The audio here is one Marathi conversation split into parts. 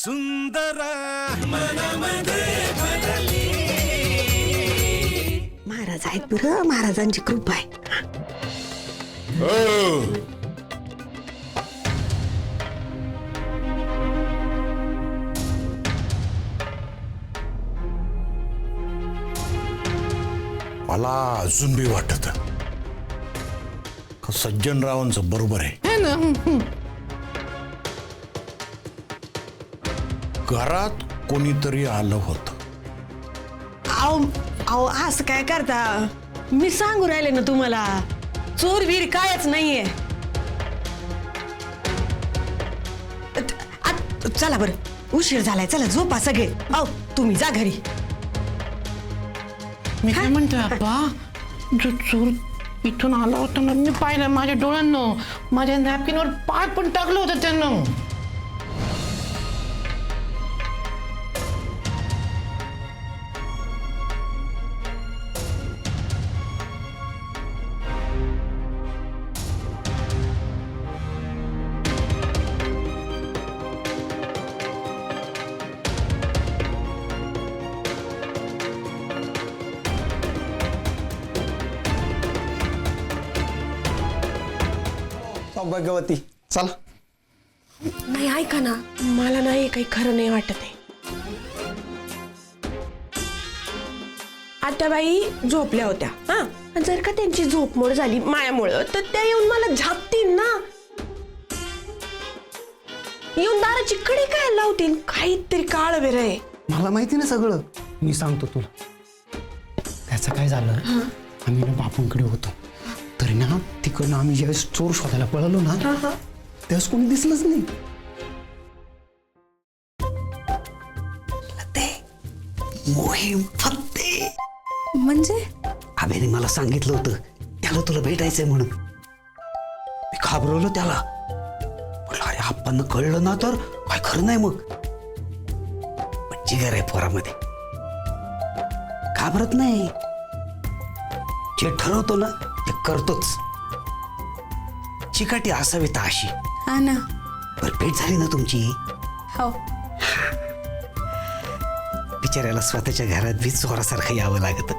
सुंदर मनामध्ये भरली. महाराज आहेत बरं, महाराजांची कृपा आहे. मला अजून बी वाटत सज्जनरावांचं बरोबर आहे. घरात कोणीतरी आलं होतं. अहो असं काय करता, मी सांगू राहिले ना तुम्हाला, चोरवीर कायच नाहीये. चला बरं, उशीर झालाय, चला झोपा सगळे. अहो तुम्ही जा घरी. मी काय म्हणते आप्पा, जो चोर इथून आला होता ना, मी पाहिलं माझ्या डोळ्यांना. माझ्या नॅपकिनवर पाय पण टाकलं होतं त्यानं. भाग्यवती चला. नाही ऐका ना, मला नाही काही खरं नाही वाटत आहे. आत्याबाई झोपल्या होत्या, हा, जर का त्यांची झोपमोड झाली मायामुळं, तर त्या येऊन मला झापतील ना. येऊन दाराची कडी काय लावतील, काहीतरी काळ वेर आहे. मला माहिती ना सगळं, मी सांगतो तुला. त्याचं काय झालं, आम्ही ना बापूंकडे होतो, तरी ना तिकडनं आम्ही ज्यावेळेस चोर शोधायला पळालो ना, त्यावेळेस कोणी दिसलंच नाही. मोहीम फत्ते म्हणजे अभेने मला सांगितलं होतं त्याला तुला भेटायचंय म्हणून. मी घाबरवलो त्याला, म्हटलं अरे आप्पांना कळलं ना तर काय खरं नाही. मग पण जिगर आहे पोरामध्ये, घाबरत नाही. जे ठरवतो ना ते करतोच. चिकाटी असावी तर अशी. हा ना. बरं भेट झाली ना तुमची? हो. बिचाऱ्याला स्वतःच्या घरात बी चोरासारखं यावं लागत.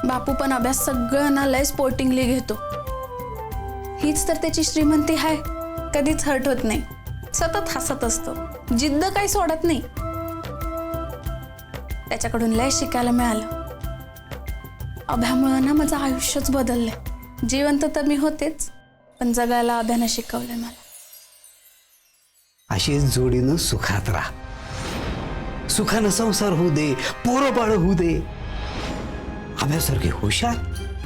बापू पण अभ्यास सगळं ना लय स्पोर्टिंगली घेतो. हीच तर त्याची श्रीमंती आहे, कधीच हर्ट होत नाही, सतत हसत असतो, जिद्द काही सोडत नाही. त्याच्याकडून लय शिकायला मिळालं. अभ्यामुळं ना माझं आयुष्यच बदललंय. जिवंत तर मी होतेच, पण जगायला अभ्यानं शिकवलंय मला. अशी जोडीनं सुखात राहा, सुखानं संसार होऊ दे, पोरं बाळ होऊ दे. अभ्यासारखी हुशार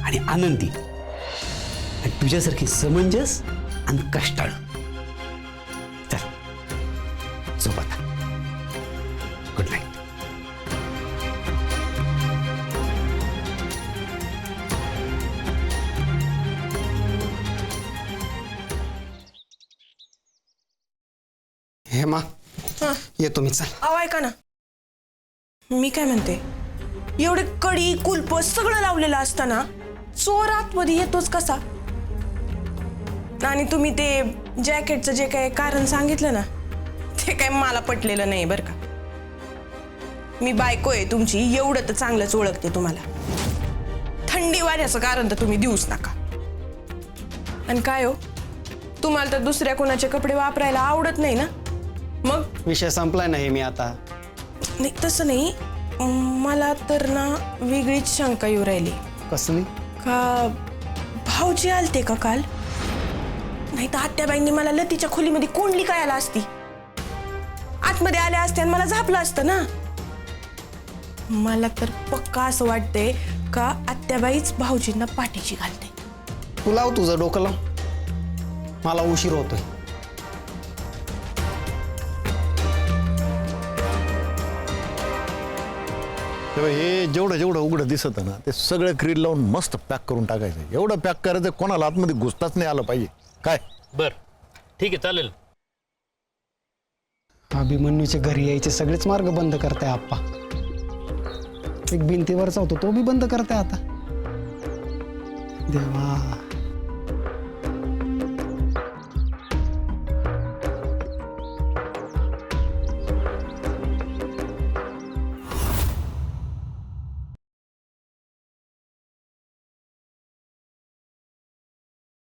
आणि आनंदी, आणि तुझ्यासारखी समंजस आणि कष्टाळू. चल झोप आता. Good night. हेमा येतो मी. चल. अहो ऐका ना, मी काय म्हणते, एवढे कडी कुलप सगळं लावलेलं असताना चोर आतमध्ये येतोच कसा? आणि तुम्ही ते जॅकेटचं जे काय कारण सांगितलं ना, ते काय मला पटलेलं नाही बरं का. मी बायको आहे तुमची, एवढं तर चांगलंच ओळखते तुम्हाला. थंडी वाऱ्याचं कारण तर तुम्ही देऊच नका. आणि काय हो, तुम्हाला तर दुसऱ्या कोणाचे कपडे वापरायला आवडत नाही ना? मग विषय संपलाय नाही मी आता. नाही तसं नाही, मला तर ना वेगळीच शंका येऊ राहिली. कसली? का भाऊजी आलते का काल? नाही तर आत्याबाईंनी मला लतीच्या खोलीमध्ये कोंडली करायला असती, आतमध्ये आल्या असत्या आणि मला झापलं असतं ना. मला तर पक्का असं वाटतंय का आत्याबाईच भाऊजींना पाठीची घालते. तू लाव तुझं डोकं लाव, मला उशीर होतोय. हे जेवढं जेवढं उघडं दिसत ना, ते सगळं क्रीड लावून मस्त पॅक करून टाकायचं. एवढं पॅक करायचं कोणाला आतमध्ये घुसताच नाही आलं पाहिजे. काय बर ठीक आहे, चालेल. अभिमन्यूचे घरी यायचे सगळेच मार्ग बंद करताय आप्पा. एक भिंतीवरचा होतो तो बी बंद करताय आता. देवा.